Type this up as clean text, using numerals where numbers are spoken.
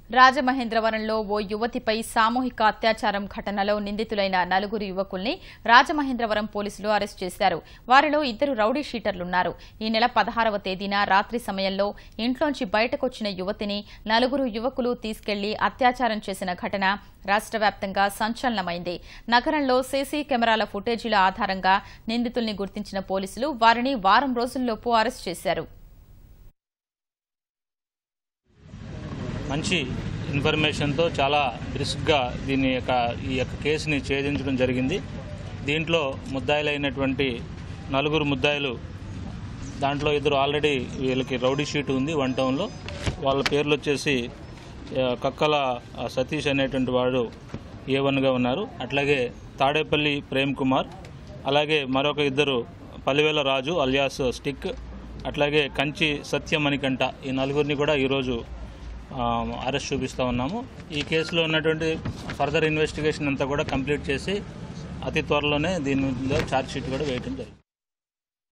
రాజమహేంద్రవరంలో ఓ యువతిపై సామూహిక అత్యాచారం ఘటనలో నిందితులైన 4 యువకుల్ని రాజమహేంద్రవరం పోలీసులు అరెస్టు చేశారు. వారిలో 2 రౌడీ షీటర్లున్నారు. ఈ నెల 16వ తేదీన రాత్రి సమయంలో ఇంట్లోంచి బయటకొచ్చిన యువతిని 4 యువకులు తీసుకెళ్లి అత్యాచారం చేసిన ఘటన రాష్ట్ర వ్యాప్తంగా సంచలనమైంది. నగరంలో సీసీ కెమెరాల ఫుటేజీల ఆధారంగా నిందితుల్ని గుర్తించిన పోలీసులు వారిని వారం రోజుల్లోపు అరెస్టు చేశారు. మంచి ఇన్ఫర్మేషన్తో చాలా బ్రిస్క్గా ఈ యొక్క కేసుని ఛేదించడం జరిగింది. దీంట్లో ముద్దాయిలైనటువంటి 4 ముద్దాయిలు, దాంట్లో 2 ఆల్రెడీ వీళ్ళకి రౌడీ షీట్ ఉంది 1 టౌన్లో. వాళ్ళ పేర్లు వచ్చేసి కక్కల సతీష్ అనేటువంటి వాడు A1గా ఉన్నారు. అట్లాగే తాడేపల్లి ప్రేమ్ కుమార్, అలాగే మరొక 2 పల్లివేల రాజు అలియాస్ స్టిక్, అట్లాగే కంచి సత్యమణికంఠ. ఈ 4ని కూడా ఈరోజు అరెస్ట్ చూపిస్తూ ఉన్నాము. ఈ కేసులో ఉన్నటువంటి ఫర్దర్ ఇన్వెస్టిగేషన్ అంతా కూడా కంప్లీట్ చేసి అతి త్వరలోనే దీని మీద ఛార్జ్ షీట్ కూడా వేయడం జరిగింది.